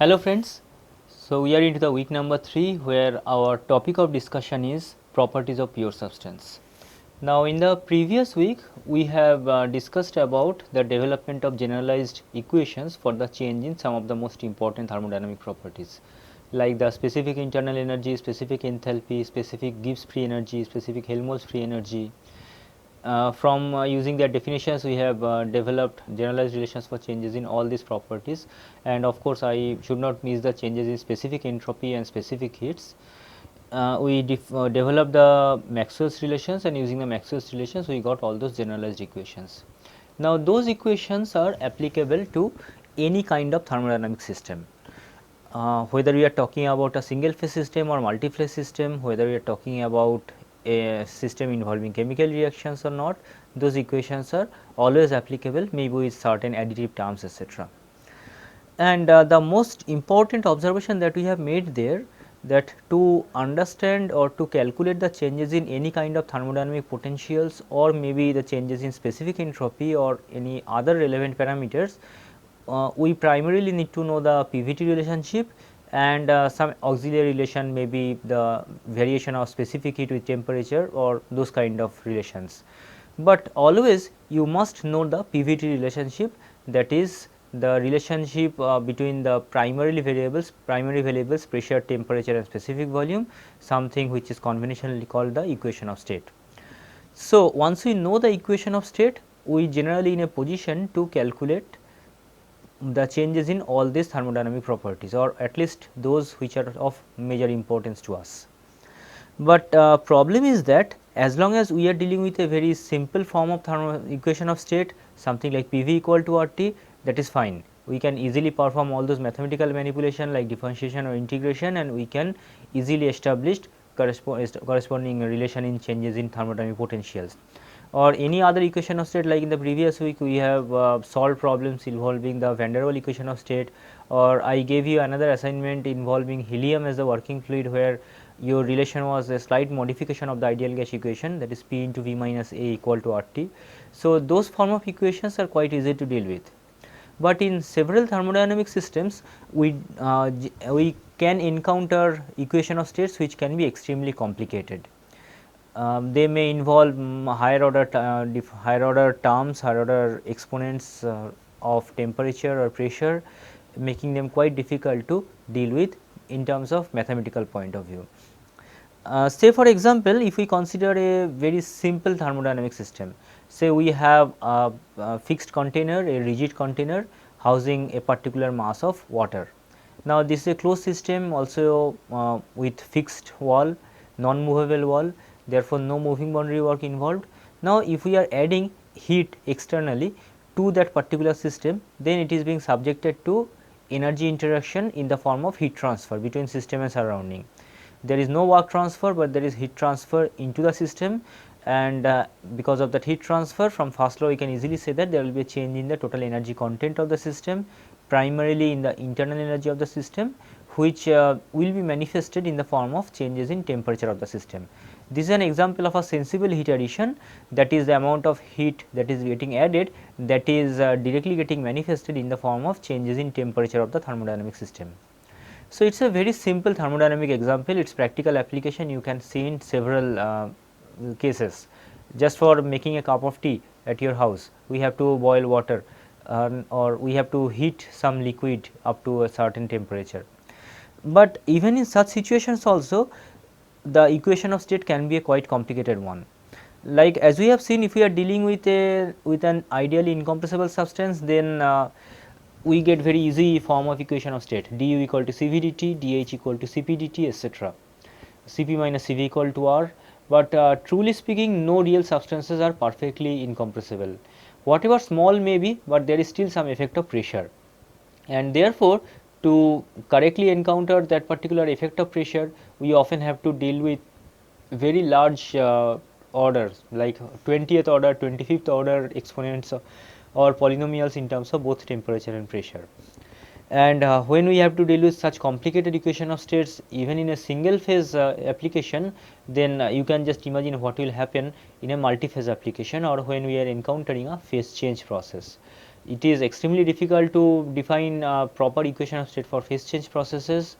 Hello friends, so we are into the week number 3 where our topic of discussion is properties of pure substance. Now in the previous week we have discussed about the development of generalized equations for the change in some of the most important thermodynamic properties like the specific internal energy, specific enthalpy, specific Gibbs free energy, specific Helmholtz free energy. From using their definitions we have developed generalized relations for changes in all these properties, and of course I should not miss the changes in specific entropy and specific heats. We developed the Maxwell's relations, and using the Maxwell's relations we got all those generalized equations. Now those equations are applicable to any kind of thermodynamic system. Whether we are talking about a single phase system or multi-phase system, whether we are talking about a system involving chemical reactions or not, those equations are always applicable, maybe with certain additive terms, etc. And the most important observation that we have made there, that to understand or to calculate the changes in any kind of thermodynamic potentials or maybe the changes in specific entropy or any other relevant parameters, we primarily need to know the PVT relationship and some auxiliary relation, maybe the variation of specific heat with temperature or those kind of relations. But always you must know the PVT relationship, that is the relationship between the primary variables pressure, temperature and specific volume, something which is conventionally called the equation of state. So, once we know the equation of state, we generally in a position to calculate the changes in all these thermodynamic properties, or at least those which are of major importance to us. But problem is that as long as we are dealing with a very simple form of equation of state, something like PV equal to RT, that is fine. We can easily perform all those mathematical manipulation like differentiation or integration, and we can easily establish corresponding relation in changes in thermodynamic potentials. Or any other equation of state, like in the previous week we have solved problems involving the van der Waals equation of state, or I gave you another assignment involving helium as the working fluid, where your relation was a slight modification of the ideal gas equation, that is P into V minus A equal to RT. So, those form of equations are quite easy to deal with. But in several thermodynamic systems we can encounter equation of states which can be extremely complicated. They may involve higher order terms, higher order exponents of temperature or pressure, making them quite difficult to deal with in terms of mathematical point of view. Say for example, if we consider a very simple thermodynamic system, say we have a fixed container, a rigid container housing a particular mass of water. Now, this is a closed system also with fixed wall, non-movable wall, therefore, no moving boundary work involved. Now, if we are adding heat externally to that particular system, then it is being subjected to energy interaction in the form of heat transfer between system and surrounding. There is no work transfer, but there is heat transfer into the system, and because of that heat transfer, from first law we can easily say that there will be a change in the total energy content of the system, primarily in the internal energy of the system, which will be manifested in the form of changes in temperature of the system. This is an example of a sensible heat addition, that is the amount of heat that is getting added, that is directly getting manifested in the form of changes in temperature of the thermodynamic system. So, it is a very simple thermodynamic example, its practical application you can see in several cases. Just for making a cup of tea at your house, we have to boil water or we have to heat some liquid up to a certain temperature. But even in such situations also, the equation of state can be a quite complicated one. Like as we have seen, if we are dealing with an ideally incompressible substance, then we get very easy form of equation of state, du equal to Cv dt, dH equal to Cp dt, etc. Cp minus Cv equal to R, but truly speaking, no real substances are perfectly incompressible. Whatever small may be, but there is still some effect of pressure, and therefore, to correctly encounter that particular effect of pressure, we often have to deal with very large orders like 20th order, 25th order exponents or polynomials in terms of both temperature and pressure. And when we have to deal with such complicated equation of states even in a single phase application, then you can just imagine what will happen in a multi-phase application or when we are encountering a phase change process. It is extremely difficult to define proper equation of state for phase change processes,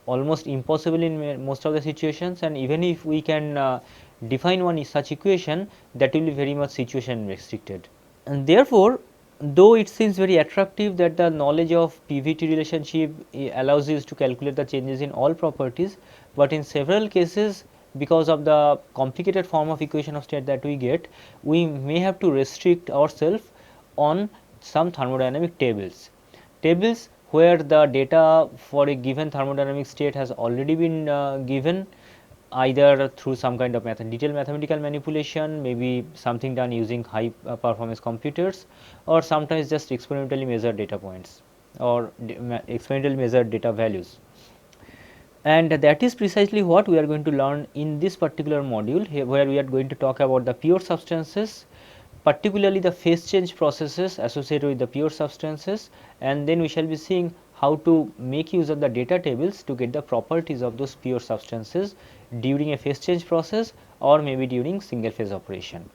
almost impossible in most of the situations, and even if we can define one such equation, that will be very much situation restricted. And therefore, though it seems very attractive that the knowledge of PVT relationship allows us to calculate the changes in all properties, but in several cases, because of the complicated form of equation of state that we get, we may have to restrict ourselves on some thermodynamic tables. Tables where the data for a given thermodynamic state has already been given, either through some kind of detailed mathematical manipulation, maybe something done using high performance computers, or sometimes just experimentally measured data points or experimentally measured data values. And that is precisely what we are going to learn in this particular module, where we are going to talk about the pure substances, particularly the phase change processes associated with the pure substances, and then we shall be seeing how to make use of the data tables to get the properties of those pure substances during a phase change process or maybe during single phase operation.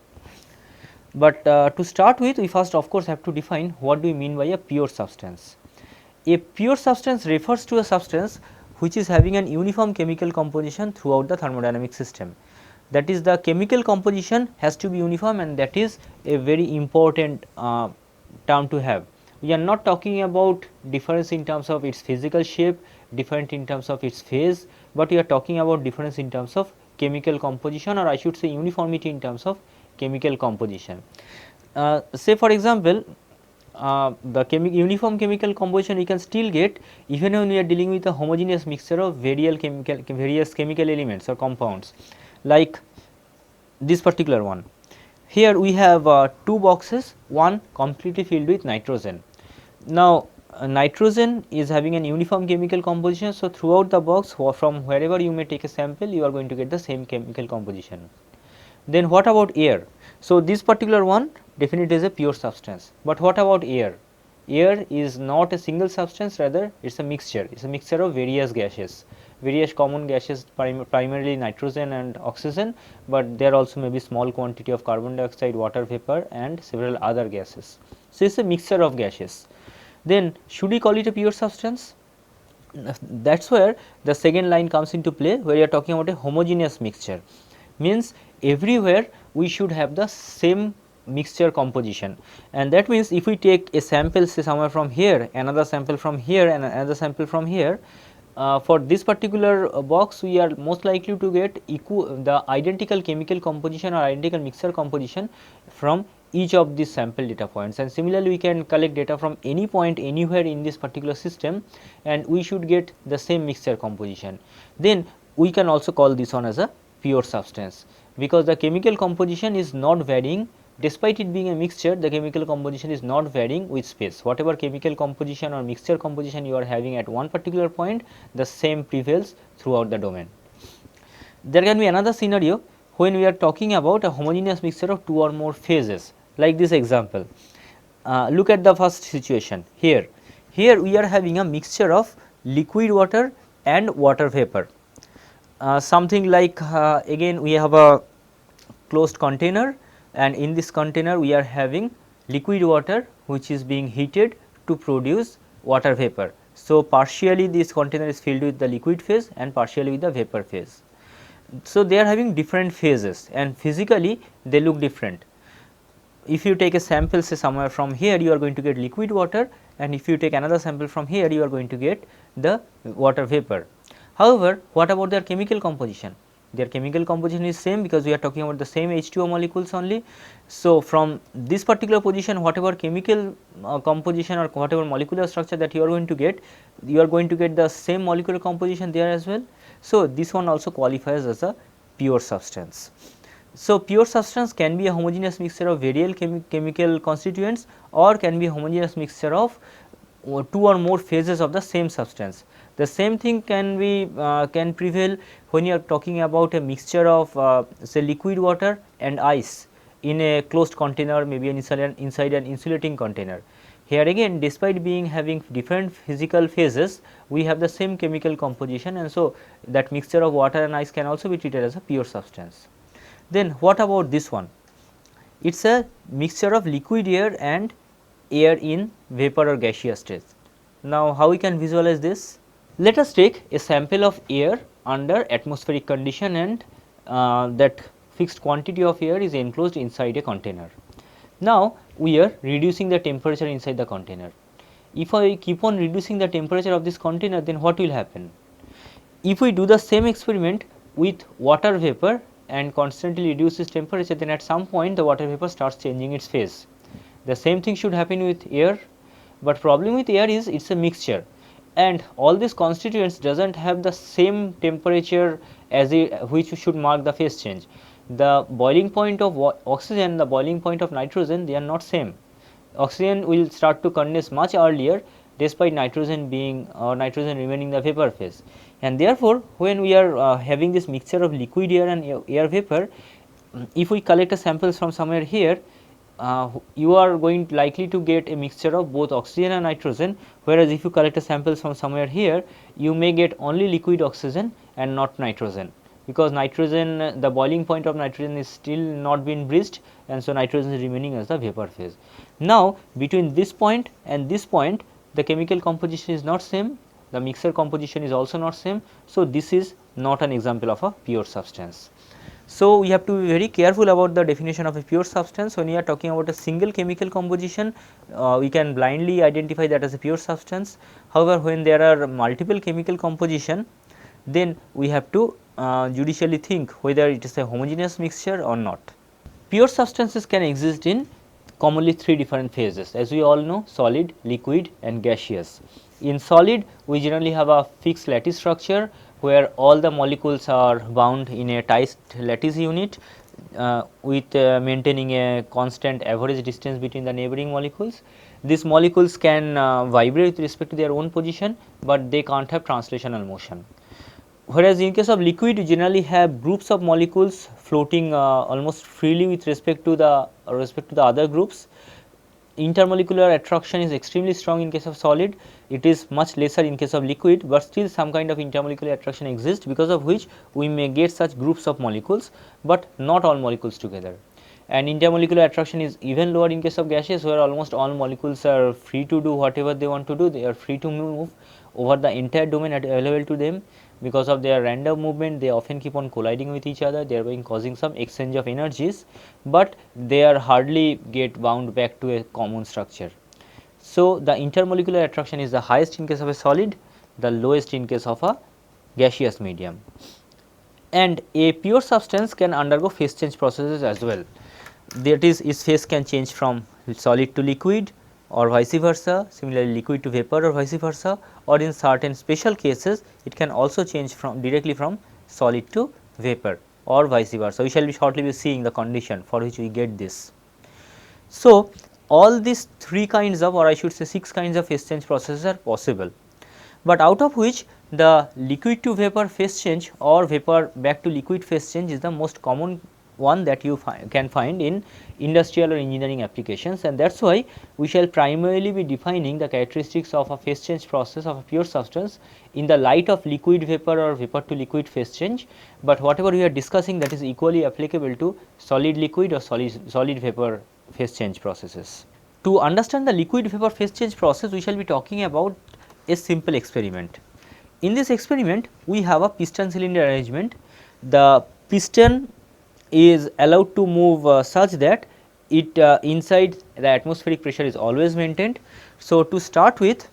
But to start with, we first of course have to define what do we mean by a pure substance. A pure substance refers to a substance which is having an uniform chemical composition throughout the thermodynamic system. That is, the chemical composition has to be uniform, and that is a very important term to have. We are not talking about difference in terms of its physical shape, different in terms of its phase, but we are talking about difference in terms of chemical composition, or I should say uniformity in terms of chemical composition. Say for example, the uniform chemical composition we can still get even when we are dealing with a homogeneous mixture of various chemical elements or compounds, like this particular one. Here we have two boxes, one completely filled with nitrogen. Now, nitrogen is having an uniform chemical composition, so throughout the box, from wherever you may take a sample, you are going to get the same chemical composition. Then what about air? So, this particular one definitely is a pure substance, but what about air? Air is not a single substance, rather it is a mixture. It is a mixture of various gases, various common gases, primarily nitrogen and oxygen, but there also may be small quantity of carbon dioxide, water vapor and several other gases. So, it is a mixture of gases. Then should we call it a pure substance? That is where the second line comes into play, where you are talking about a homogeneous mixture, means everywhere we should have the same mixture composition, and that means if we take a sample, say somewhere from here, another sample from here and another sample from here, for this particular box we are most likely to get the identical chemical composition or identical mixture composition from each of these sample data points, and similarly we can collect data from any point anywhere in this particular system and we should get the same mixture composition. Then we can also call this one as a pure substance, because the chemical composition is not varying. Despite it being a mixture, the chemical composition is not varying with space. Whatever chemical composition or mixture composition you are having at one particular point, the same prevails throughout the domain. There can be another scenario when we are talking about a homogeneous mixture of two or more phases, like this example. Look at the first situation here. Here we are having a mixture of liquid water and water vapor. Something like again we have a closed container, and in this container we are having liquid water which is being heated to produce water vapor. So, partially this container is filled with the liquid phase and partially with the vapor phase. So, they are having different phases and physically they look different. If you take a sample, say somewhere from here, you are going to get liquid water, and if you take another sample from here, you are going to get the water vapor. However, what about their chemical composition? Their chemical composition is same, because we are talking about the same H2O molecules only. So, from this particular position, whatever chemical composition or whatever molecular structure that you are going to get the same molecular composition there as well. So, this one also qualifies as a pure substance. So, pure substance can be a homogeneous mixture of various chemical constituents, or can be a homogeneous mixture of two or more phases of the same substance. The same thing can prevail when you are talking about a mixture of say liquid water and ice in a closed container, maybe inside an insulating container. Here again, despite having different physical phases, we have the same chemical composition, and so that mixture of water and ice can also be treated as a pure substance. Then what about this one? It is a mixture of liquid air and air in vapor or gaseous state. Now, how we can visualize this? Let us take a sample of air under atmospheric condition, and that fixed quantity of air is enclosed inside a container. Now, we are reducing the temperature inside the container. If I keep on reducing the temperature of this container, then what will happen? If we do the same experiment with water vapor and constantly reduce its temperature, then at some point the water vapor starts changing its phase. The same thing should happen with air, but problem with air is it's a mixture, and all these constituents doesn't have the same temperature as which should mark the phase change. The boiling point of oxygen, the boiling point of nitrogen, they are not same. Oxygen will start to condense much earlier despite nitrogen being nitrogen remaining the vapor phase, and therefore, when we are having this mixture of liquid air and air vapor, if we collect a samples from somewhere here, you are going likely to get a mixture of both oxygen and nitrogen, whereas if you collect a samples from somewhere here, you may get only liquid oxygen and not nitrogen, because nitrogen, the boiling point of nitrogen is still not been breached, and so nitrogen is remaining as the vapor phase. Now, between this point and this point, the chemical composition is not same, the mixture composition is also not same. So, this is not an example of a pure substance. So, we have to be very careful about the definition of a pure substance. When we are talking about a single chemical composition, we can blindly identify that as a pure substance. However, when there are multiple chemical composition, then we have to judicially think whether it is a homogeneous mixture or not. Pure substances can exist in commonly three different phases, as we all know: solid, liquid and gaseous. In solid, we generally have a fixed lattice structure where all the molecules are bound in a tight lattice unit with maintaining a constant average distance between the neighboring molecules. These molecules can vibrate with respect to their own position, but they can't have translational motion. Whereas in case of liquid, you generally have groups of molecules floating almost freely with respect to the other groups. Intermolecular attraction is extremely strong in case of solid, it is much lesser in case of liquid, but still some kind of intermolecular attraction exists, because of which we may get such groups of molecules, but not all molecules together. And intermolecular attraction is even lower in case of gases, where almost all molecules are free to do whatever they want to do, they are free to move over the entire domain available to them. Because of their random movement, they often keep on colliding with each other, thereby causing some exchange of energies, but they are hardly get bound back to a common structure. So, the intermolecular attraction is the highest in case of a solid, the lowest in case of a gaseous medium. And a pure substance can undergo phase change processes as well. That is, its phase can change from solid to liquid or vice versa, similarly liquid to vapor or vice versa, or in certain special cases it can also change from directly from solid to vapor or vice versa. We shall be shortly be seeing the condition for which we get this. So, all these three kinds of, or I should say 6 kinds of phase change processes are possible, but out of which the liquid to vapor phase change or vapor back to liquid phase change is the most common one that you can find in industrial or engineering applications, and that is why we shall primarily be defining the characteristics of a phase change process of a pure substance in the light of liquid vapor or vapor to liquid phase change, but whatever we are discussing, that is equally applicable to solid liquid or solid vapor phase change processes. To understand the liquid vapor phase change process, we shall be talking about a simple experiment. In this experiment, we have a piston cylinder arrangement. The piston is allowed to move such that it inside the atmospheric pressure is always maintained. So, to start with,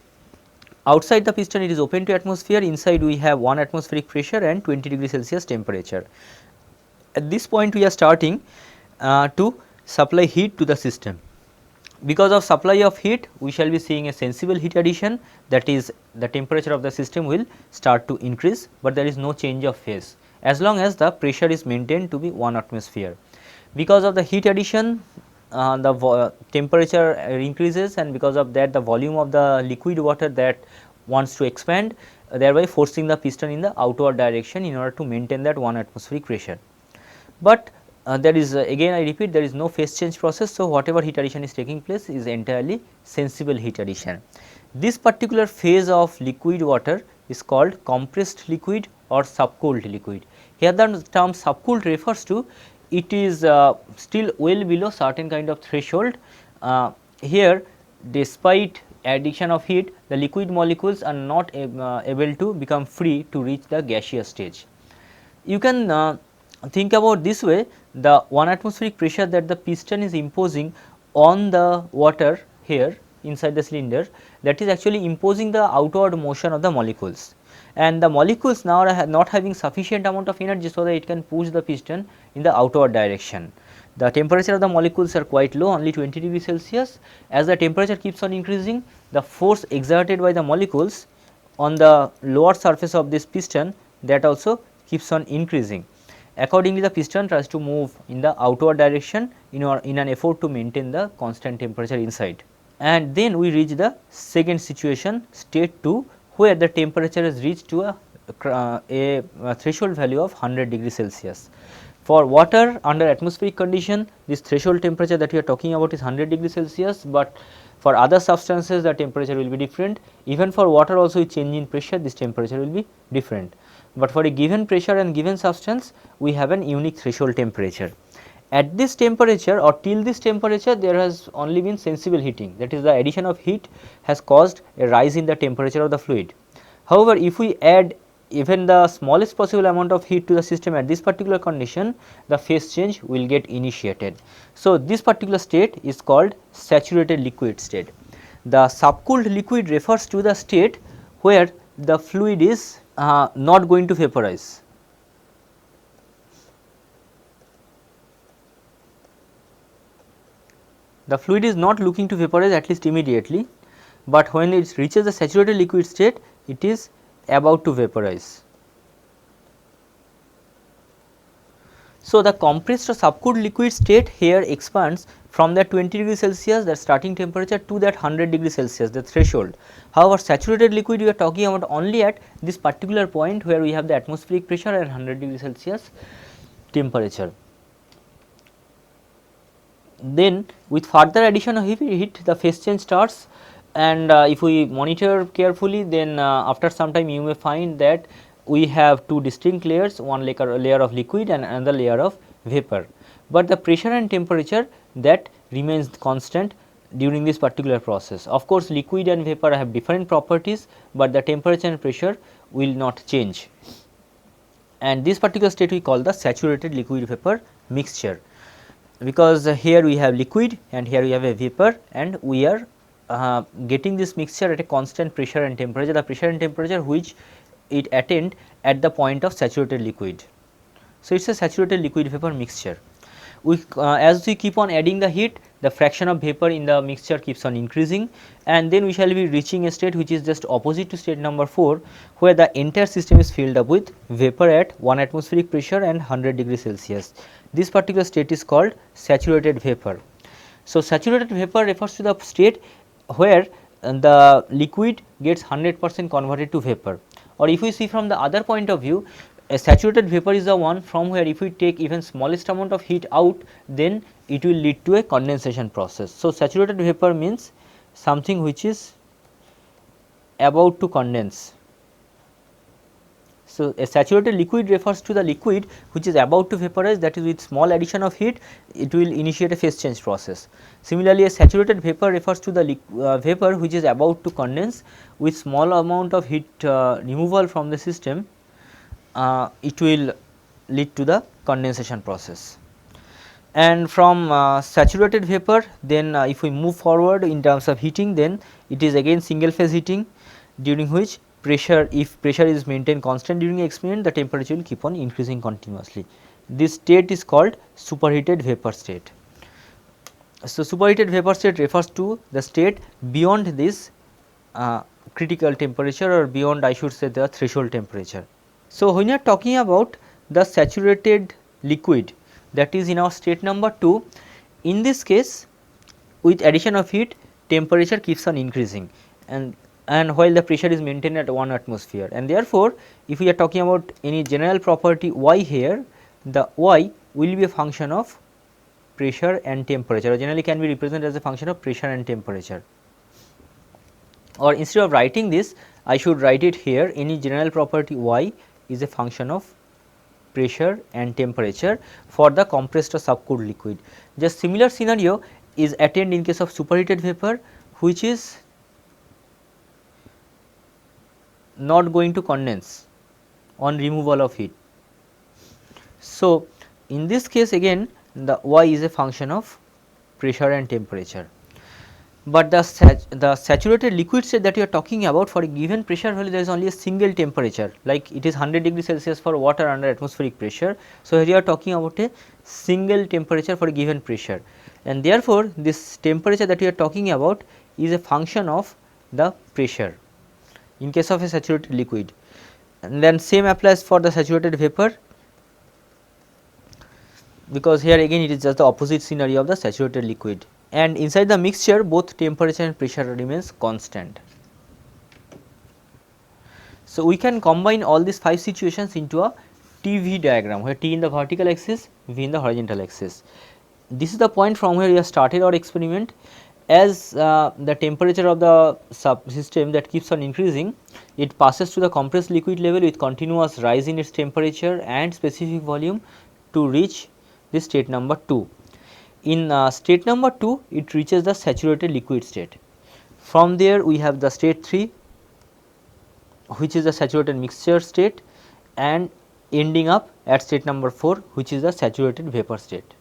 outside the piston it is open to atmosphere, inside we have 1 atmospheric pressure and 20 degree Celsius temperature. At this point we are starting to supply heat to the system. Because of supply of heat, we shall be seeing a sensible heat addition, that is the temperature of the system will start to increase, but there is no change of phase as long as the pressure is maintained to be 1 atmosphere. Because of the heat addition, the temperature increases, and because of that the volume of the liquid water that wants to expand, thereby forcing the piston in the outward direction in order to maintain that 1 atmospheric pressure. But there is again I repeat, there is no phase change process. So, whatever heat addition is taking place is entirely sensible heat addition. This particular phase of liquid water is called compressed liquid or subcooled liquid. Here the term subcooled refers to it is still well below certain kind of threshold. Here despite addition of heat, the liquid molecules are not able to become free to reach the gaseous stage. You can think about this way: the 1 atmospheric pressure that the piston is imposing on the water here inside the cylinder, that is actually imposing the outward motion of the molecules, and the molecules now are not having sufficient amount of energy, so that it can push the piston in the outward direction. The temperature of the molecules are quite low, only 20 degrees Celsius. As the temperature keeps on increasing, the force exerted by the molecules on the lower surface of this piston, that also keeps on increasing. Accordingly, the piston tries to move in the outward direction in an effort to maintain the constant temperature inside. And then we reach the second situation, state 2, where the temperature is reached to a threshold value of 100 degrees Celsius. For water under atmospheric condition, this threshold temperature that we are talking about is 100 degrees Celsius, but for other substances the temperature will be different. Even for water also, with change in pressure, this temperature will be different, but for a given pressure and given substance, we have an unique threshold temperature. At this temperature, or till this temperature, there has only been sensible heating, that is, the addition of heat has caused a rise in the temperature of the fluid. However, if we add even the smallest possible amount of heat to the system at this particular condition, the phase change will get initiated. So, this particular state is called saturated liquid state. The subcooled liquid refers to the state where the fluid is not going to vaporize. The fluid is not looking to vaporize, at least immediately, but when it reaches the saturated liquid state, it is about to vaporize. So, the compressed or subcooled liquid state here expands from that 20 degrees Celsius, that starting temperature, to that 100 degrees Celsius, the threshold. However, saturated liquid we are talking about only at this particular point where we have the atmospheric pressure and 100 degrees Celsius temperature. Then with further addition of heat, the phase change starts, and if we monitor carefully, then after some time you may find that we have two distinct layers, one layer of liquid and another layer of vapor, but the pressure and temperature that remains constant during this particular process. Of course, liquid and vapor have different properties, but the temperature and pressure will not change, and this particular state we call the saturated liquid vapor mixture, because here we have liquid and here we have a vapor, and we are getting this mixture at a constant pressure and temperature, the pressure and temperature which it attained at the point of saturated liquid. So, it is a saturated liquid vapor mixture. As we keep on adding the heat, the fraction of vapor in the mixture keeps on increasing, and then we shall be reaching a state which is just opposite to state number 4, where the entire system is filled up with vapor at 1 atmospheric pressure and 100 degrees Celsius. This particular state is called saturated vapor. So, saturated vapor refers to the state where the liquid gets 100% converted to vapor, or if we see from the other point of view, a saturated vapor is the one from where if we take even smallest amount of heat out, then it will lead to a condensation process. So, saturated vapor means something which is about to condense. So, a saturated liquid refers to the liquid which is about to vaporize, that is, with small addition of heat it will initiate a phase change process. Similarly, a saturated vapor refers to the vapor which is about to condense, with small amount of heat removal from the system, it will lead to the condensation process. And from saturated vapor, then if we move forward in terms of heating, then it is again single phase heating, during which pressure, if pressure is maintained constant during the experiment, the temperature will keep on increasing continuously. This state is called superheated vapor state. So, superheated vapor state refers to the state beyond this critical temperature, or beyond, I should say, the threshold temperature. So, when you are talking about the saturated liquid, that is in our state number 2, in this case with addition of heat, temperature keeps on increasing, and while the pressure is maintained at 1 atmosphere, and therefore, if we are talking about any general property y here, the y will be a function of pressure and temperature, or generally can be represented as a function of pressure and temperature. Or instead of writing this, I should write it here: any general property y is a function of pressure and temperature for the compressed or subcooled liquid. Just similar scenario is attained in case of superheated vapor, which is not going to condense on removal of heat. So, in this case again the y is a function of pressure and temperature, but the saturated liquid state that you are talking about, for a given pressure value there is only a single temperature, like it is 100 degree Celsius for water under atmospheric pressure. So, here you are talking about a single temperature for a given pressure, and therefore, this temperature that you are talking about is a function of the pressure in case of a saturated liquid. And then same applies for the saturated vapor, because here again it is just the opposite scenario of the saturated liquid, and inside the mixture both temperature and pressure remains constant. So, we can combine all these 5 situations into a TV diagram, where T in the vertical axis, V in the horizontal axis. This is the point from where we have started our experiment. As the temperature of the subsystem that keeps on increasing, it passes to the compressed liquid level with continuous rise in its temperature and specific volume to reach this state number 2. In state number 2, it reaches the saturated liquid state. From there we have the state 3, which is the saturated mixture state, and ending up at state number 4, which is the saturated vapor state.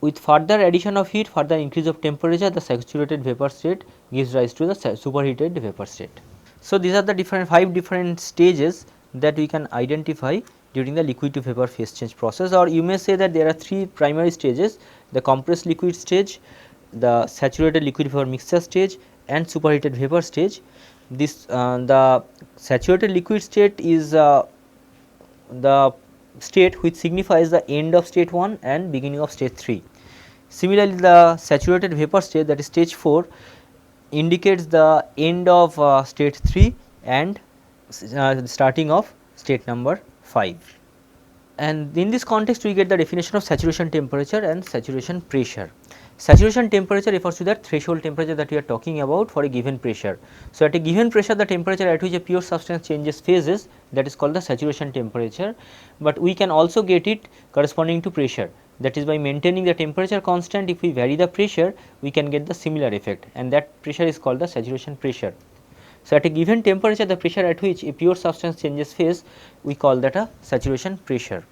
With further addition of heat, further increase of temperature, the saturated vapor state gives rise to the superheated vapor state. So, these are the 5 different stages that we can identify during the liquid to vapor phase change process, or you may say that there are 3 primary stages: the compressed liquid stage, the saturated liquid vapor mixture stage, and superheated vapor stage. This the saturated liquid state is the state which signifies the end of state 1 and beginning of state 3. Similarly, the saturated vapor state, that is stage 4, indicates the end of state 3 and starting of state number 5. And in this context we get the definition of saturation temperature and saturation pressure. Saturation temperature refers to that threshold temperature that we are talking about for a given pressure. So, at a given pressure the temperature at which a pure substance changes phases, that is called the saturation temperature, but we can also get it corresponding to pressure, that is by maintaining the temperature constant. If we vary the pressure, we can get the similar effect, and that pressure is called the saturation pressure. So, at a given temperature the pressure at which a pure substance changes phase, we call that a saturation pressure.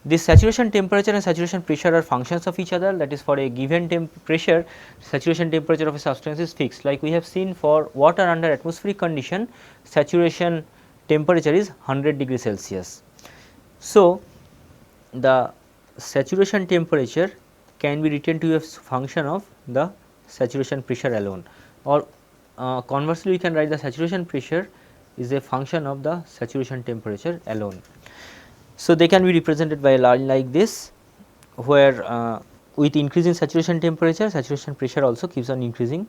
This saturation temperature and saturation pressure are functions of each other, that is for a given pressure saturation temperature of a substance is fixed, like we have seen for water under atmospheric condition saturation temperature is 100 degree Celsius. So, the saturation temperature can be written to a function of the saturation pressure alone, or conversely we can write the saturation pressure is a function of the saturation temperature alone. So, they can be represented by a line like this, where with increasing saturation temperature, saturation pressure also keeps on increasing.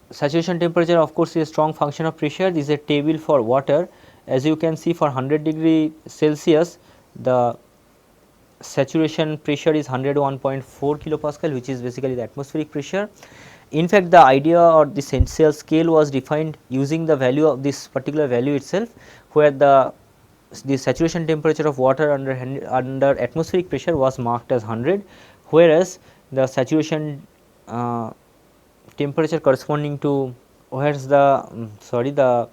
Saturation temperature of course is a strong function of pressure. This is a table for water. As you can see, for 100 degree Celsius the saturation pressure is 101.4 kilopascal, which is basically the atmospheric pressure. In fact, the idea or the essential scale was defined using the value of this particular value itself, where the saturation temperature of water under atmospheric pressure was marked as 100, whereas the saturation temperature corresponding to the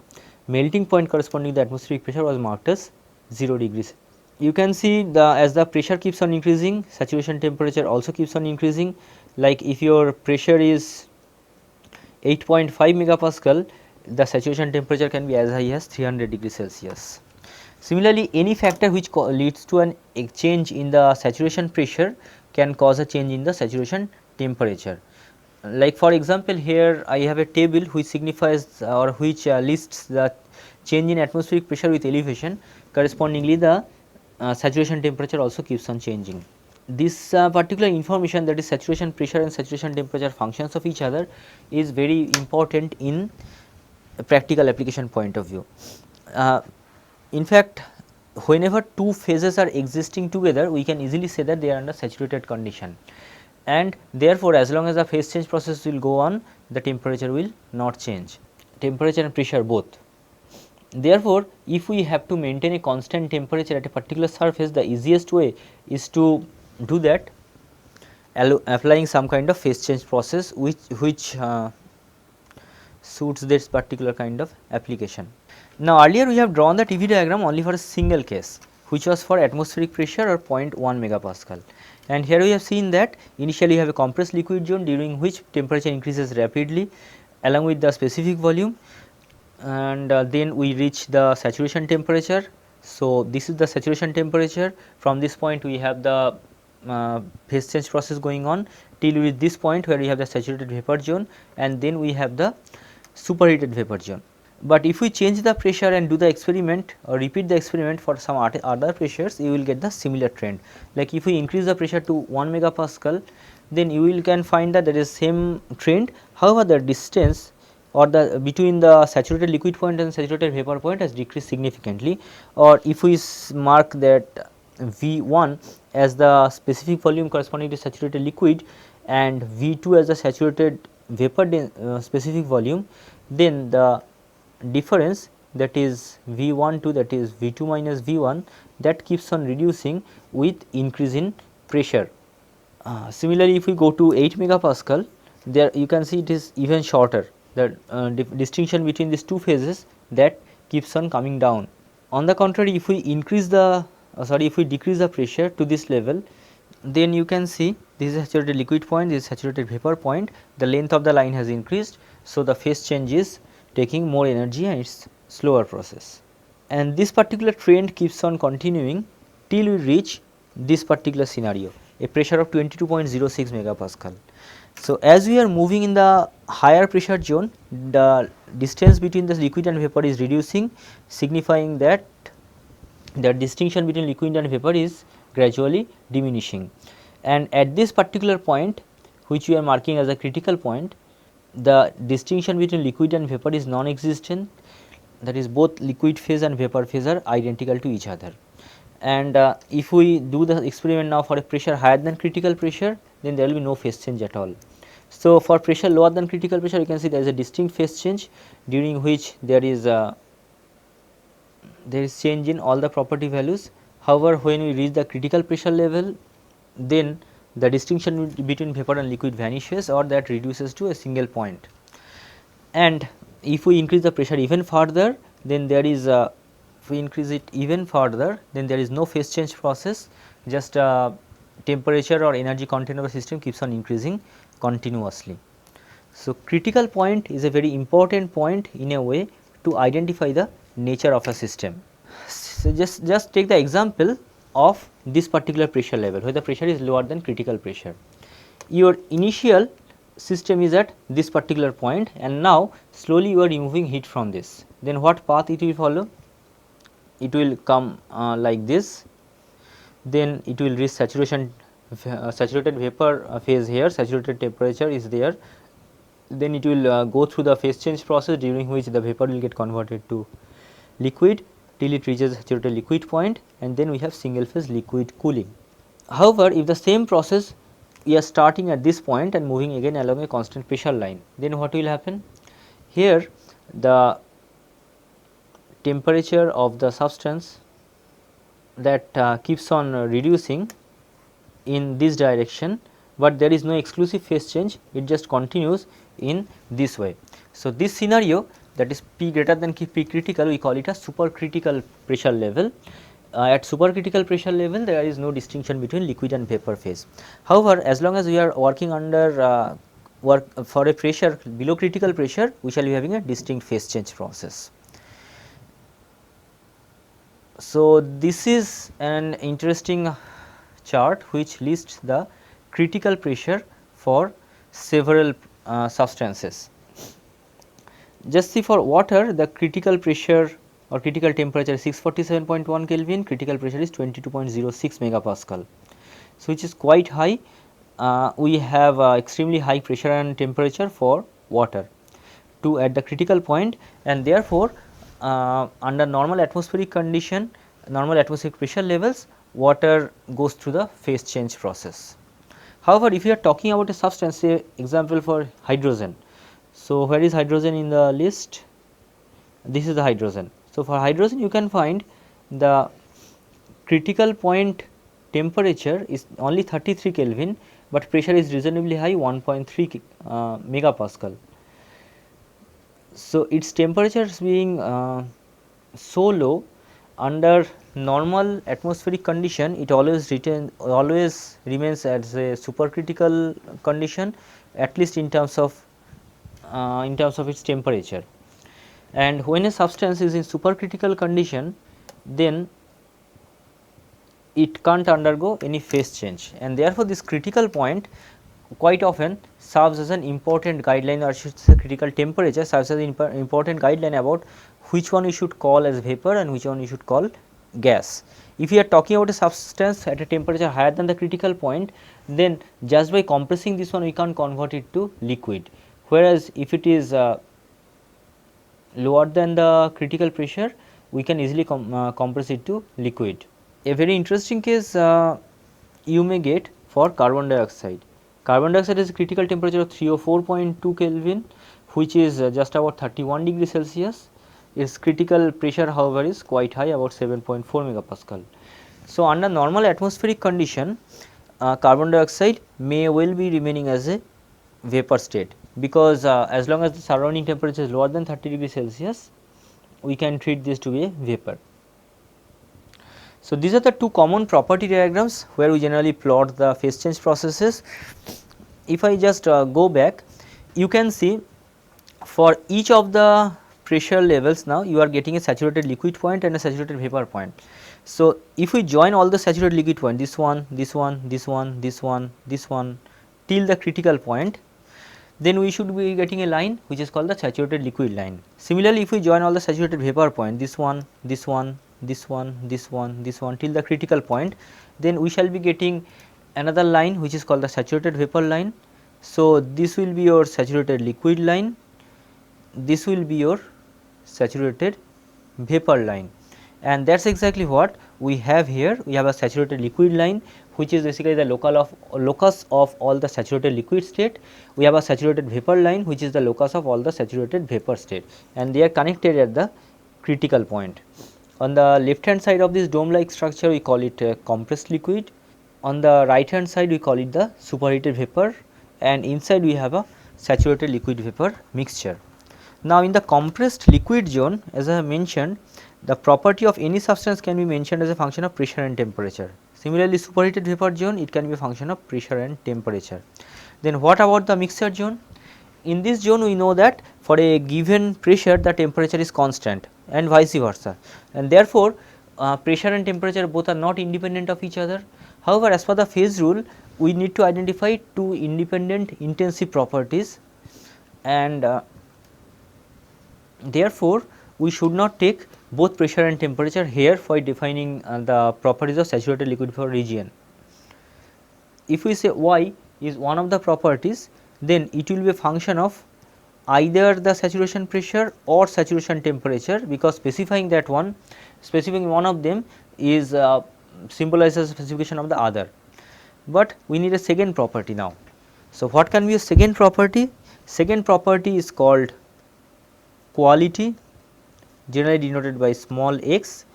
melting point corresponding to the atmospheric pressure was marked as 0 degrees. You can see as the pressure keeps on increasing, saturation temperature also keeps on increasing. Like if your pressure is 8.5 megapascal, the saturation temperature can be as high as 300 degrees Celsius. Similarly, any factor which leads to a change in the saturation pressure can cause a change in the saturation temperature. Like for example, here I have a table which signifies or which lists the change in atmospheric pressure with elevation. Correspondingly, the saturation temperature also keeps on changing. This particular information, that is saturation pressure and saturation temperature functions of each other, is very important in a practical application point of view. In fact, whenever two phases are existing together, we can easily say that they are under saturated condition, and therefore, as long as the phase change process will go on, the temperature will not change, temperature and pressure both. Therefore, if we have to maintain a constant temperature at a particular surface, the easiest way is to do that applying some kind of phase change process which suits this particular kind of application. Now, earlier we have drawn the TV diagram only for a single case, which was for atmospheric pressure or 0.1 megapascal, and here we have seen that initially you have a compressed liquid zone during which temperature increases rapidly along with the specific volume, and then we reach the saturation temperature. So, this is the saturation temperature. From this point we have the phase change process going on till we reach this point where we have the saturated vapor zone, and then we have the superheated vapor zone. But if we change the pressure and do the experiment or repeat the experiment for some other pressures, you will get the similar trend. Like if we increase the pressure to 1 megapascal, then you will can find that there is same trend. However, the distance or the between the saturated liquid point and saturated vapor point has decreased significantly. Or if we mark that V1 as the specific volume corresponding to saturated liquid and V2 as the saturated vapor specific volume, then the difference, that is V1 to that is V2 minus V1, that keeps on reducing with increase in pressure. Similarly, if we go to 8 megapascal, there you can see it is even shorter. The distinction between these two phases, that keeps on coming down. On the contrary, if we increase the if we decrease the pressure to this level, then you can see this is saturated liquid point, this is saturated vapor point, the length of the line has increased. So, the phase change is taking more energy and it is slower process, and this particular trend keeps on continuing till we reach this particular scenario, a pressure of 22.06 megapascal. So, as we are moving in the higher pressure zone, the distance between the liquid and vapor is reducing, signifying that the distinction between liquid and vapor is gradually diminishing, and at this particular point, which we are marking as a critical point, the distinction between liquid and vapor is non-existent, that is both liquid phase and vapor phase are identical to each other. And if we do the experiment now for a pressure higher than critical pressure, then there will be no phase change at all. So, for pressure lower than critical pressure, you can see there is a distinct phase change during which there is change in all the property values. However, when we reach the critical pressure level, then the distinction between vapor and liquid vanishes or that reduces to a single point. And if we increase the pressure even further, then there is if we increase it even further, then there is no phase change process, just temperature or energy content of the system keeps on increasing continuously. So, critical point is a very important point in a way to identify the nature of a system. So, just take the example of this particular pressure level where the pressure is lower than critical pressure. Your initial system is at this particular point, and now slowly you are removing heat from this. Then what path it will follow? It will come like this, then it will reach saturation saturated vapor phase here, saturated temperature is there, then it will go through the phase change process during which the vapor will get converted to liquid till it reaches saturated liquid point, and then we have single phase liquid cooling. However, if the same process we are starting at this point and moving again along a constant pressure line, then what will happen? Here the temperature of the substance that keeps on reducing in this direction, but there is no exclusive phase change, it just continues in this way. So, this scenario, that is P greater than P critical, we call it a supercritical pressure level. At supercritical pressure level, there is no distinction between liquid and vapor phase. However, as long as we are working under work for a pressure below critical pressure, we shall be having a distinct phase change process. So, this is an interesting chart which lists the critical pressure for several substances. Just see, for water the critical pressure or critical temperature is 647.1 Kelvin, critical pressure is 22.06 megapascal. So, which is quite high. We have extremely high pressure and temperature for water to at the critical point, and therefore, under normal atmospheric condition, normal atmospheric pressure levels, water goes through the phase change process. However, if you are talking about a substance, say example for hydrogen. So, where is hydrogen in the list? This is the hydrogen. So, for hydrogen you can find the critical point temperature is only 33 Kelvin, but pressure is reasonably high, 1.3 megapascal. So, its temperatures being so low, under normal atmospheric condition it always remains as a supercritical condition, at least in terms of its temperature. And when a substance is in supercritical condition, then it can't undergo any phase change, and therefore, this critical point quite often serves as an important guideline, or should say critical temperature serves as an important guideline about which one we should call as vapor and which one we should call gas. If we are talking about a substance at a temperature higher than the critical point, then just by compressing this one we can convert it to liquid, whereas if it is lower than the critical pressure, we can easily compress it to liquid. A very interesting case you may get for carbon dioxide. Carbon dioxide has a critical temperature of 304.2 Kelvin, which is just about 31 degree Celsius. Its critical pressure, however, is quite high, about 7.4 megapascal. So, under normal atmospheric condition, carbon dioxide may well be remaining as a vapor state, because as long as the surrounding temperature is lower than 30 degree Celsius, we can treat this to be a vapor. So, these are the two common property diagrams where we generally plot the phase change processes. If I just go back, you can see for each of the pressure levels, now you are getting a saturated liquid point and a saturated vapor point. So, if we join all the saturated liquid point, this one, this one, this one, this one, this one till the critical point, then we should be getting a line which is called the saturated liquid line. Similarly, if we join all the saturated vapor point, this one, this one, this one, this one, this one till the critical point, then we shall be getting another line which is called the saturated vapor line. So, this will be your saturated liquid line, this will be your saturated vapor line, and that is exactly what we have here. We have a saturated liquid line which is basically the locus of all the saturated liquid state. We have a saturated vapor line which is the locus of all the saturated vapor state, and they are connected at the critical point. On the left hand side of this dome like structure, we call it a compressed liquid. On the right hand side, we call it the superheated vapor, and inside we have a saturated liquid vapor mixture. Now, in the compressed liquid zone, as I have mentioned, the property of any substance can be mentioned as a function of pressure and temperature. Similarly, superheated vapor zone, it can be a function of pressure and temperature. Then what about the mixture zone? In this zone, we know that for a given pressure the temperature is constant and vice versa, and therefore, pressure and temperature both are not independent of each other. However, as per the phase rule, we need to identify two independent intensive properties, and therefore, we should not take both pressure and temperature here for defining the properties of saturated liquid vapor region. If we say Y is one of the properties, then it will be a function of either the saturation pressure or saturation temperature, because specifying one of them is symbolizes specification of the other. But we need a second property now. So, what can be a second property? Second property is called quality, generally denoted by small x.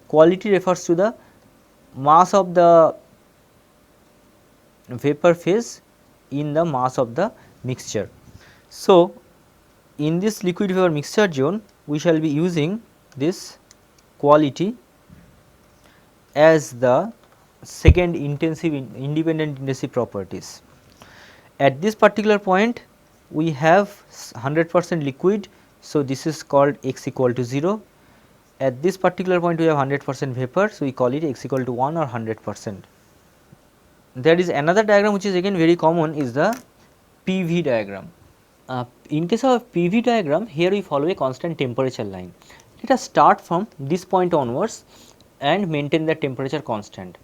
Quality refers to the mass of the vapor phase in the mass of the mixture. So, in this liquid vapor mixture zone, we shall be using this quality as the second independent intensive properties. At this particular point, we have 100% liquid. So, this is called x equal to 0. At this particular point, we have 100% vapor. So, we call it x equal to 1 or 100%. There is another diagram which is again very common, is the PV diagram. In case of PV diagram, here we follow a constant temperature line. Let us start from this point onwards and maintain the temperature constant.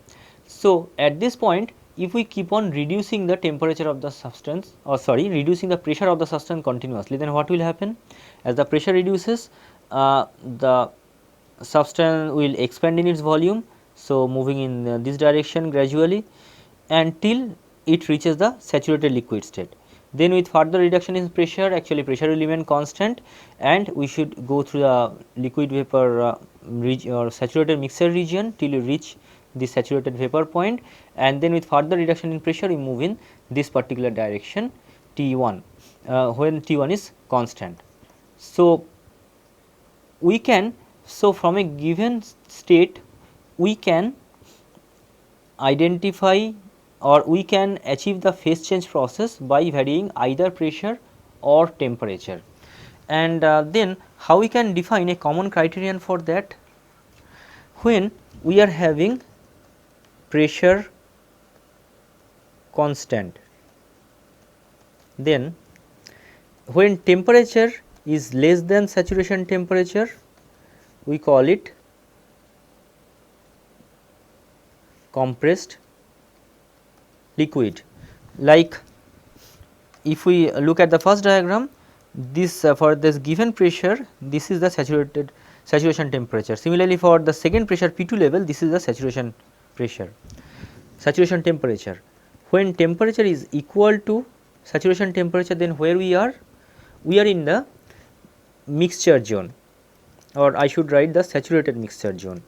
So, at this point, if we keep on reducing the temperature of the substance, or reducing the pressure of the substance continuously, then what will happen? As the pressure reduces, the substance will expand in its volume. So, moving in this direction gradually until it reaches the saturated liquid state. Then with further reduction in pressure, actually pressure will remain constant, and we should go through the liquid vapor or saturated mixture region till you reach the saturated vapor point, and then with further reduction in pressure we move in this particular direction T1 when T1 is constant. So, we can, so from a given state we can identify or we can achieve the phase change process by varying either pressure or temperature. And then how we can define a common criterion for that? When we are having pressure constant, then when temperature is less than saturation temperature, we call it compressed liquid. Like if we look at the first diagram, this for this given pressure, this is the saturation temperature. Similarly, for the second pressure P2 level, this is the saturation pressure, saturation temperature. When temperature is equal to saturation temperature, then where we are? We are in the mixture zone, or I should write the saturated mixture zone.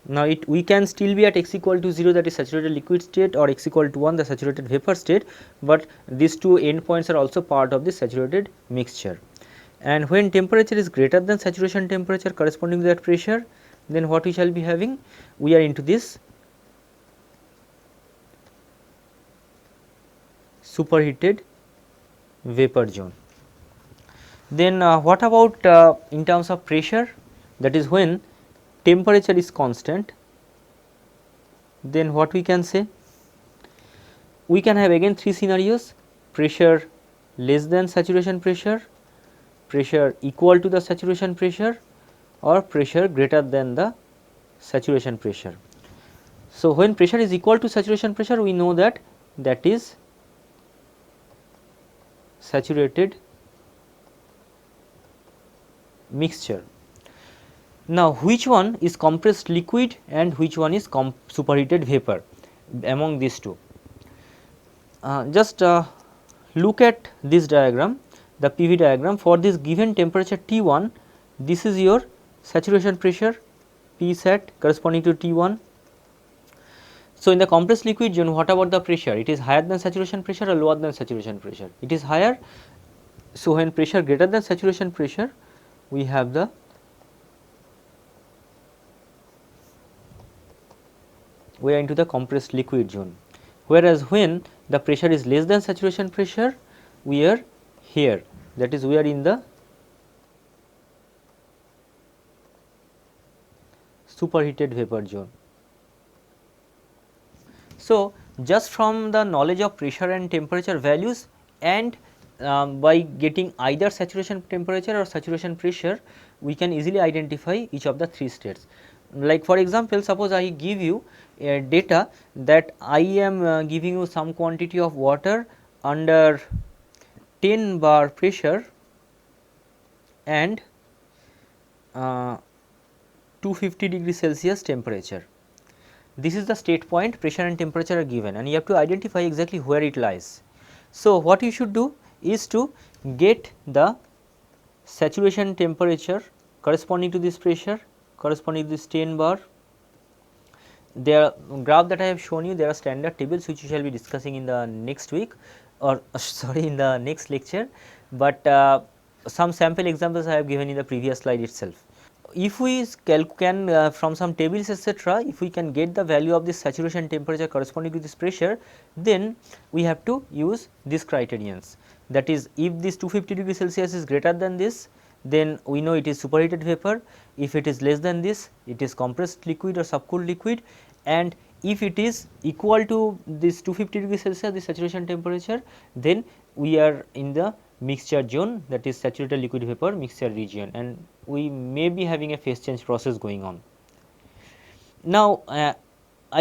Now, we can still be at x equal to 0, that is saturated liquid state, or x equal to 1, the saturated vapor state, but these two endpoints are also part of the saturated mixture. And when temperature is greater than saturation temperature corresponding to that pressure, then what we shall be having? We are into this superheated vapor zone. Then what about in terms of pressure? That is when temperature is constant, then what we can say? We can have again three scenarios: pressure less than saturation pressure, pressure equal to the saturation pressure, or pressure greater than the saturation pressure. So, when pressure is equal to saturation pressure, we know that that is saturated mixture. Now, which one is compressed liquid and which one is superheated vapor among these two? Just look at this diagram, the PV diagram. For this given temperature T1, this is your saturation pressure P sat corresponding to T1. So, in the compressed liquid zone, what about the pressure? It is higher than saturation pressure or lower than saturation pressure? It is higher. So, when pressure greater than saturation pressure, we have the we are into the compressed liquid zone, whereas when the pressure is less than saturation pressure, we are here, that is we are in the superheated vapor zone. So, just from the knowledge of pressure and temperature values and by getting either saturation temperature or saturation pressure, we can easily identify each of the three states. Like for example, suppose I give you data that I am giving you some quantity of water under 10 bar pressure and 250 degree Celsius temperature. This is the state point, pressure and temperature are given, and you have to identify exactly where it lies. So, what you should do is to get the saturation temperature corresponding to this pressure, corresponding to this 10 bar. There graph that I have shown you, there are standard tables which we shall be discussing in the next week, or sorry, in the next lecture, but some sample examples I have given in the previous slide itself. If we can from some tables etc., if we can get the value of this saturation temperature corresponding to this pressure, then we have to use these criterions. That is, if this 250 degree Celsius is greater than this, then we know it is superheated vapor. If it is less than this, it is compressed liquid or subcooled liquid, and if it is equal to this 250 degree Celsius, the saturation temperature, then we are in the mixture zone, that is saturated liquid vapor mixture region, and we may be having a phase change process going on. Now, I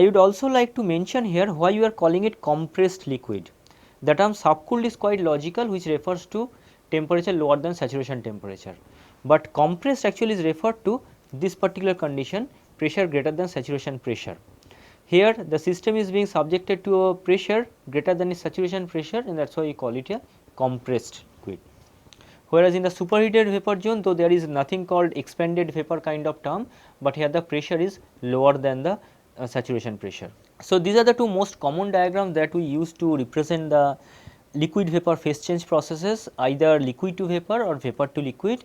would also like to mention here why you are calling it compressed liquid. The term subcooled is quite logical, which refers to temperature lower than saturation temperature, but compressed actually is referred to this particular condition, pressure greater than saturation pressure. Here the system is being subjected to a pressure greater than its saturation pressure, and that is why we call it a compressed liquid. Whereas in the superheated vapor zone, though there is nothing called expanded vapor kind of term, but here the pressure is lower than the saturation pressure. So, these are the two most common diagrams that we use to represent the liquid vapor phase change processes, either liquid to vapor or vapor to liquid.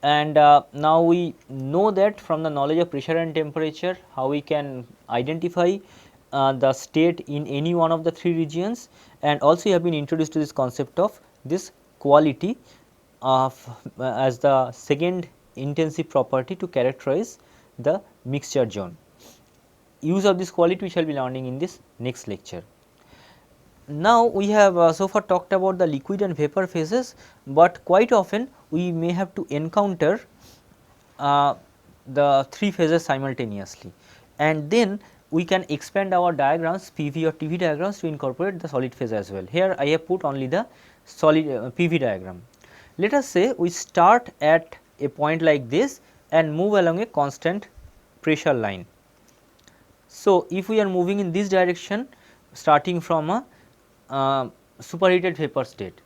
And now we know that from the knowledge of pressure and temperature, how we can identify the state in any one of the three regions, and also we have been introduced to this concept of this quality of as the second intensive property to characterize the mixture zone. Use of this quality we shall be learning in this next lecture. Now, we have so far talked about the liquid and vapor phases, but quite often we may have to encounter the three phases simultaneously, and then we can expand our diagrams, PV or TV diagrams, to incorporate the solid phase as well. Here I have put only the solid PV diagram. Let us say we start at a point like this and move along a constant pressure line. So, if we are moving in this direction starting from a superheated vapor state,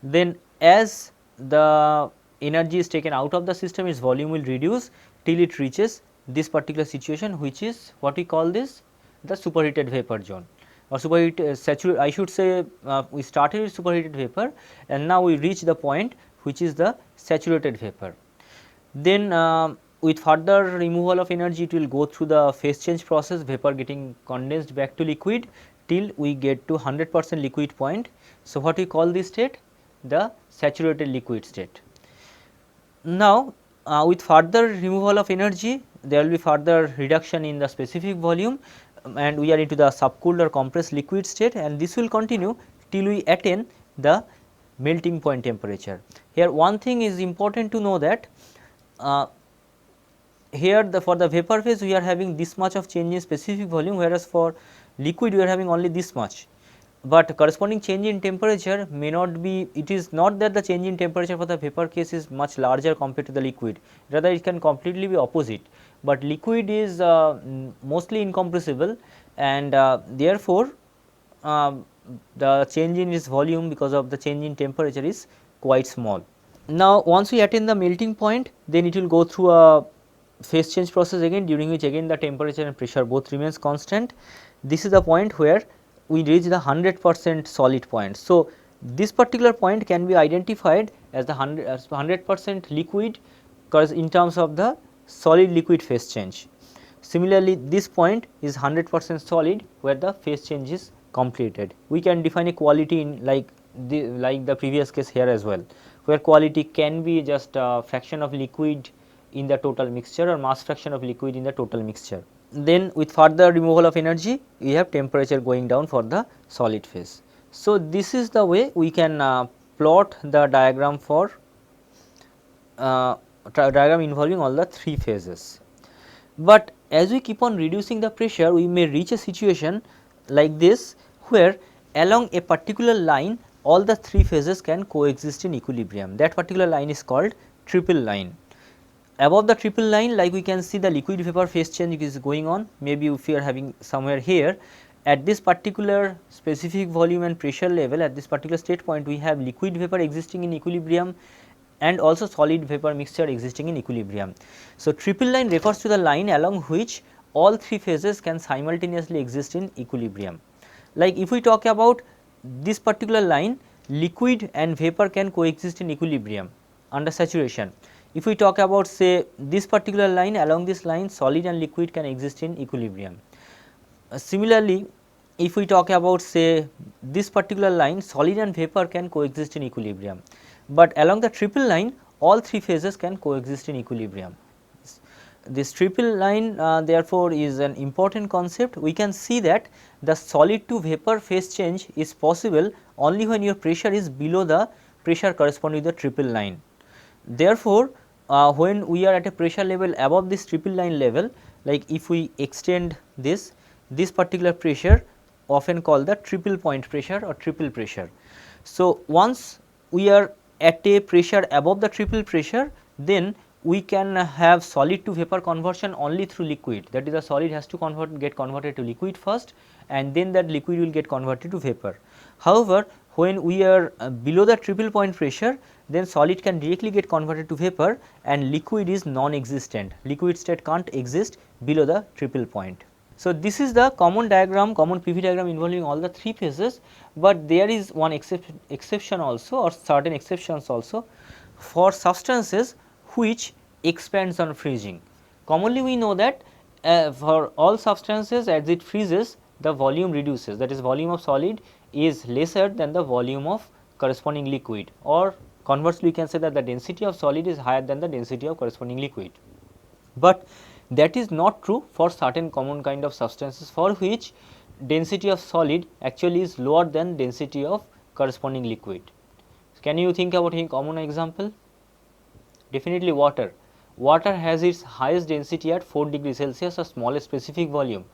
then as the energy is taken out of the system, its volume will reduce till it reaches this particular situation, which is what we call this the superheated vapor zone or superheated saturated. I should say we started with superheated vapor and now we reach the point which is the saturated vapor. Then with further removal of energy, it will go through the phase change process, vapor getting condensed back to liquid till we get to 100% liquid point. So, what we call this state? The saturated liquid state. Now, with further removal of energy, there will be further reduction in the specific volume and we are into the subcooled or compressed liquid state, and this will continue till we attain the melting point temperature. Here one thing is important to know that here for the vapor phase we are having this much of change in specific volume, whereas for liquid we are having only this much, but corresponding change in temperature may not be. It is not that the change in temperature for the vapor case is much larger compared to the liquid, rather it can completely be opposite, but liquid is mostly incompressible and therefore the change in its volume because of the change in temperature is quite small. Now, once we attain the melting point, then it will go through a phase change process again, during which again the temperature and pressure both remains constant. This is the point where we reach the 100% solid point. So, this particular point can be identified as the 100% liquid in terms of the solid liquid phase change. Similarly, this point is 100% solid where the phase change is completed. We can define a quality in like the previous case here as well, where quality can be just a fraction of liquid in the total mixture or mass fraction of liquid in the total mixture. Then with further removal of energy, we have temperature going down for the solid phase. So, this is the way we can plot the diagram for diagram involving all the three phases. But as we keep on reducing the pressure, we may reach a situation like this, where along a particular line all the three phases can coexist in equilibrium. That particular line is called triple line. Above the triple line, like we can see the liquid vapor phase change is going on. Maybe if we are having somewhere here at this particular specific volume and pressure level, at this particular state point we have liquid vapor existing in equilibrium and also solid vapor mixture existing in equilibrium. So, triple line refers to the line along which all three phases can simultaneously exist in equilibrium. Like if we talk about this particular line, liquid and vapor can coexist in equilibrium under saturation. If we talk about say this particular line, along this line solid and liquid can exist in equilibrium. Similarly, if we talk about say this particular line, solid and vapor can coexist in equilibrium, but along the triple line all three phases can coexist in equilibrium. This triple line therefore is an important concept. We can see that the solid to vapor phase change is possible only when your pressure is below the pressure corresponding to the triple line. Therefore, when we are at a pressure level above this triple line level, like if we extend this particular pressure, often called the triple point pressure or triple pressure. So, once we are at a pressure above the triple pressure, then we can have solid to vapor conversion only through liquid, that is the solid has to get converted to liquid first and then that liquid will get converted to vapor. However, when we are below the triple point pressure, then solid can directly get converted to vapor and liquid is non-existent, liquid state can't exist below the triple point. So, this is the common diagram, common PV diagram involving all the three phases, but there is one exception also, or certain exceptions also, for substances which expands on freezing. Commonly we know that for all substances, as it freezes, the volume reduces, that is volume of solid is lesser than the volume of corresponding liquid, or conversely we can say that the density of solid is higher than the density of corresponding liquid. But that is not true for certain common kind of substances, for which density of solid actually is lower than density of corresponding liquid. Can you think about a common example? Definitely water. Water has its highest density at 4 degree Celsius, or smallest specific volume.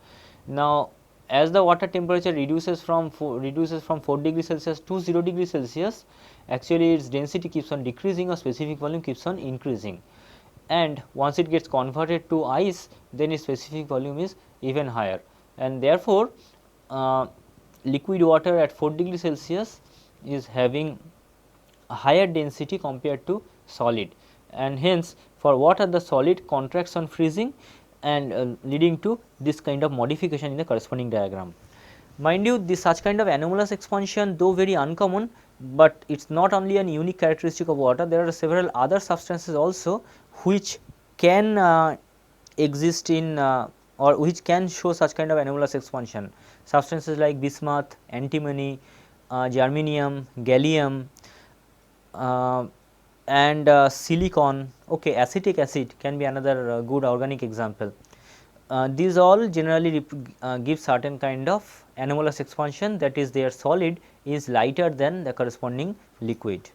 Now, as the water temperature reduces from 4 degree Celsius to 0 degree Celsius, actually its density keeps on decreasing, or specific volume keeps on increasing, and once it gets converted to ice, then its specific volume is even higher, and therefore, liquid water at 4 degree Celsius is having a higher density compared to solid, and hence for water the solid contracts on freezing and leading to this kind of modification in the corresponding diagram. Mind you, this such kind of anomalous expansion, though very uncommon, but it is not only an unique characteristic of water, there are several other substances also which can exist in or which can show such kind of anomalous expansion. Substances like bismuth, antimony, germanium, gallium, and silicon, okay, acetic acid can be another good organic example. These all generally give certain kind of anomalous expansion, that is their solid is lighter than the corresponding liquid.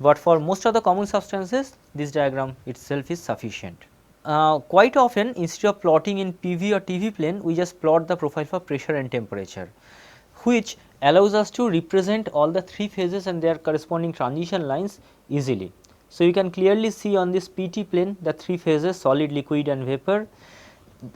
But for most of the common substances, this diagram itself is sufficient. Quite often, instead of plotting in PV or TV plane, we just plot the profile for pressure and temperature, which allows us to represent all the three phases and their corresponding transition lines easily. So, you can clearly see on this PT plane the three phases, solid, liquid and vapor,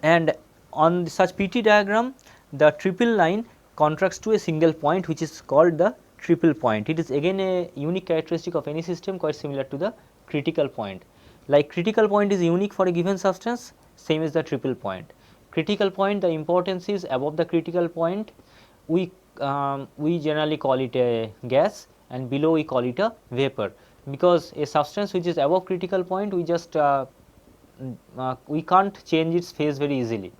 and on such PT diagram the triple line contracts to a single point, which is called the triple point. It is again a unique characteristic of any system, quite similar to the critical point. Like critical point is unique for a given substance, same as the triple point. Critical point, the importance is above the critical point we generally call it a gas, and below we call it a vapor, because a substance which is above critical point we just we can't change its phase very easily.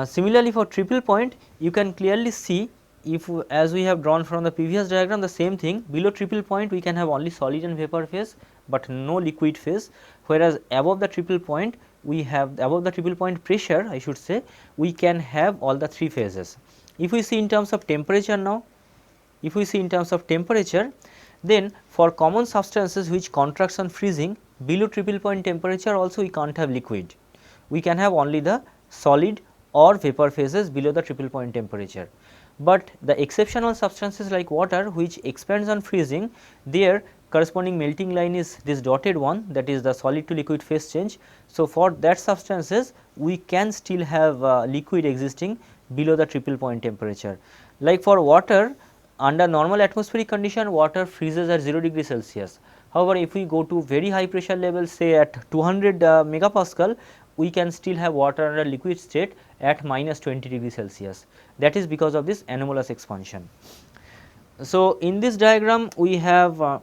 Similarly, for triple point you can clearly see, if as we have drawn from the previous diagram, the same thing, below triple point we can have only solid and vapor phase, but no liquid phase, whereas above the triple point we have, above the triple point pressure I should say, we can have all the three phases. If we see in terms of temperature now, if we see in terms of temperature, then for common substances which contracts on freezing, below triple point temperature also we can't have liquid, we can have only the solid or vapor phases below the triple point temperature. But the exceptional substances like water which expands on freezing, their corresponding melting line is this dotted one, that is the solid to liquid phase change. So, for that substances we can still have liquid existing below the triple point temperature. Like for water, under normal atmospheric condition water freezes at 0 degree Celsius. However, if we go to very high pressure levels, say at 200 megapascal, we can still have water under liquid state at minus 20 degree Celsius. That is because of this anomalous expansion. So, in this diagram we have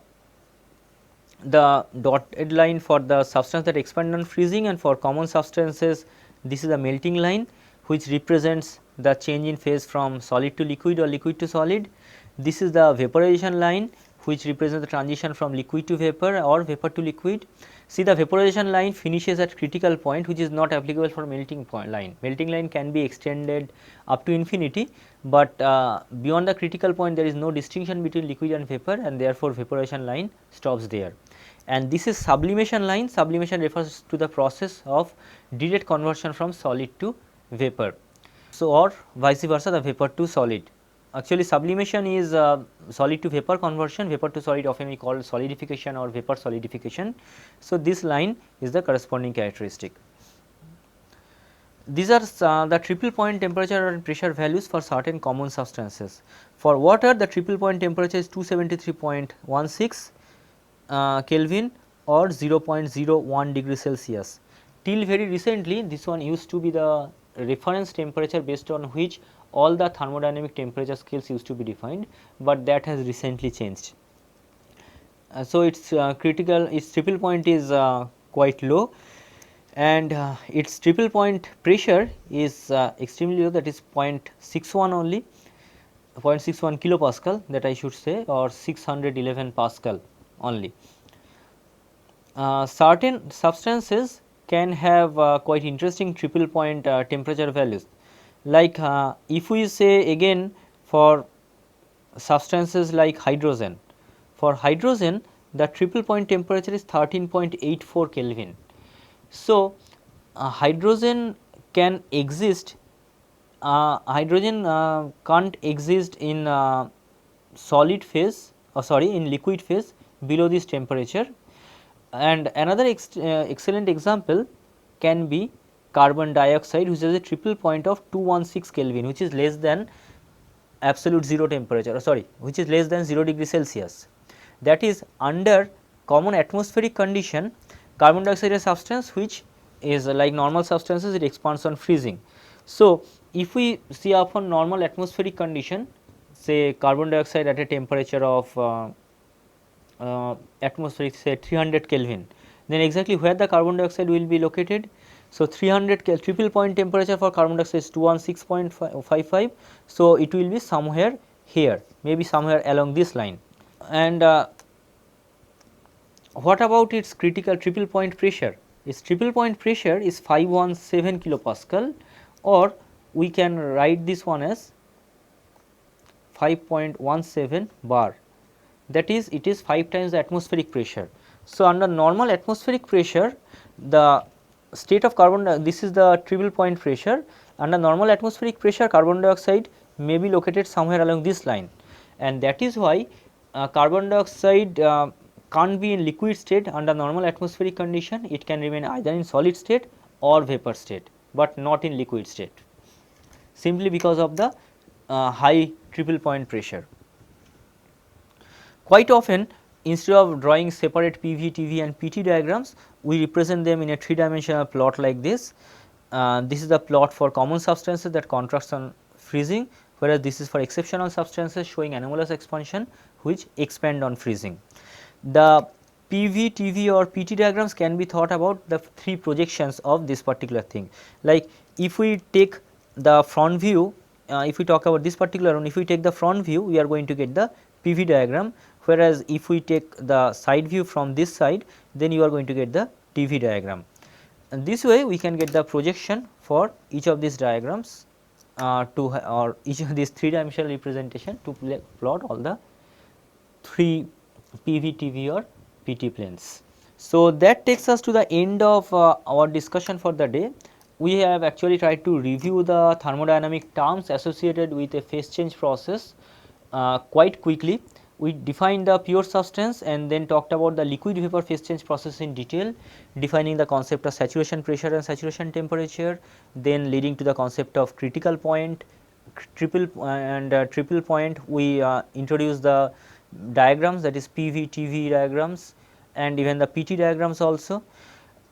the dotted line for the substance that expand on freezing, and for common substances this is the melting line which represents the change in phase from solid to liquid or liquid to solid. This is the vaporization line which represents the transition from liquid to vapor or vapor to liquid. See, the vaporization line finishes at critical point, which is not applicable for melting point line. Melting line can be extended up to infinity, but beyond the critical point there is no distinction between liquid and vapor, and therefore vaporization line stops there. And this is sublimation line. Sublimation refers to the process of direct conversion from solid to vapor. So, or vice versa, the vapor to solid. Actually, sublimation is solid to vapor conversion, vapor to solid often we call solidification or vapor solidification. So, this line is the corresponding characteristic. these are the triple point temperature and pressure values for certain common substances. For water, the triple point temperature is 273.16 Kelvin or 0.01 degree Celsius. Till very recently, this one used to be the reference temperature based on which all the thermodynamic temperature scales used to be defined, but that has recently changed. So its critical, its triple point is quite low, and its triple point pressure is extremely low, that is 0.61 only, 0.61 kilopascal, that I should say, or 611 pascal only. Certain substances can have quite interesting triple point temperature values, like if we say again for substances like hydrogen. For hydrogen, the triple point temperature is 13.84 Kelvin. So, hydrogen can exist, hydrogen can't exist in solid phase, or sorry, in liquid phase below this temperature. And another excellent example can be carbon dioxide, which has a triple point of 216 Kelvin, which is less than absolute 0 temperature, sorry, which is less than 0 degree Celsius. That is, under common atmospheric condition, carbon dioxide is a substance which is like normal substances, it expands on freezing. So, if we see upon normal atmospheric condition, say carbon dioxide at a temperature of atmospheric, say 300 Kelvin, then exactly where the carbon dioxide will be located. So, 300 triple point temperature for carbon dioxide is 216.55. So, it will be somewhere here, maybe somewhere along this line. And what about its critical triple point pressure? Its triple point pressure is 517 kilopascal, or we can write this one as 5.17 bar, that is, it is 5 times the atmospheric pressure. So, under normal atmospheric pressure, the state of carbon, this is the triple point pressure. Under normal atmospheric pressure, carbon dioxide may be located somewhere along this line, and that is why carbon dioxide can't be in liquid state under normal atmospheric condition. It can remain either in solid state or vapor state, but not in liquid state, simply because of the high triple point pressure. Quite often, instead of drawing separate PV, TV and PT diagrams, we represent them in a 3-dimensional plot like this. This is the plot for common substances that contracts on freezing, whereas this is for exceptional substances showing anomalous expansion which expand on freezing. The PV, TV or PT diagrams can be thought about the 3 projections of this particular thing. Like if we take the front view, if we talk about this particular one, if we take the front view, we are going to get the PV diagram, whereas if we take the side view from this side, then you are going to get the TV diagram. And this way we can get the projection for each of these diagrams or each of these 3-dimensional representation to plot all the 3 PV, TV or PT planes. So, that takes us to the end of our discussion for the day. We have actually tried to review the thermodynamic terms associated with a phase change process quite quickly. We defined the pure substance and then talked about the liquid vapor phase change process in detail, defining the concept of saturation pressure and saturation temperature, then leading to the concept of critical point, triple point. We introduced the diagrams, that is PV, TV diagrams, and even the PT diagrams also.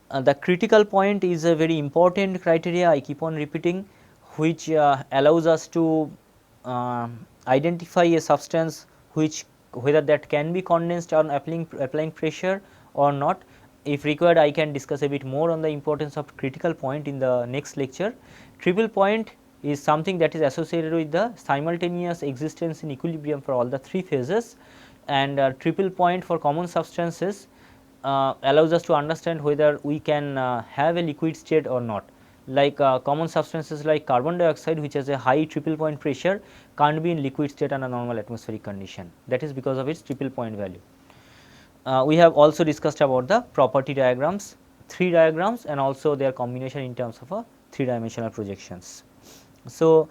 The critical point is a very important criteria, I keep on repeating, which allows us to identify a substance which, whether that can be condensed on applying pressure or not. If required, I can discuss a bit more on the importance of critical point in the next lecture. Triple point is something that is associated with the simultaneous existence in equilibrium for all the 3 phases, and triple point for common substances allows us to understand whether we can have a liquid state or not. Like common substances like carbon dioxide, which has a high triple point pressure, can't be in liquid state under normal atmospheric condition, that is because of its triple point value. We have also discussed about the property diagrams, 3 diagrams, and also their combination in terms of a 3-dimensional projections. So,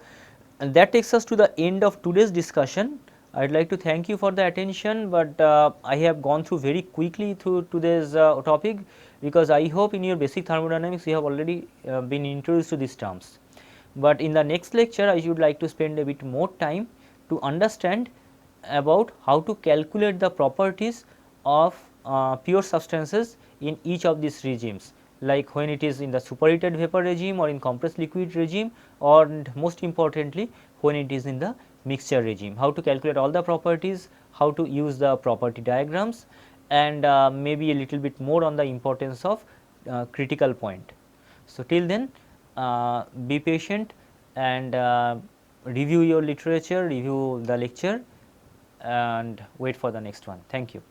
that takes us to the end of today's discussion. I would like to thank you for the attention, but I have gone through very quickly through today's topic because I hope in your basic thermodynamics you have already been introduced to these terms. But in the next lecture I would like to spend a bit more time to understand about how to calculate the properties of pure substances in each of these regimes, like when it is in the superheated vapor regime or in compressed liquid regime, or most importantly when it is in the mixture regime, how to calculate all the properties, how to use the property diagrams, and maybe a little bit more on the importance of critical point. So, till then be patient and review your literature, review the lecture and wait for the next one. Thank you.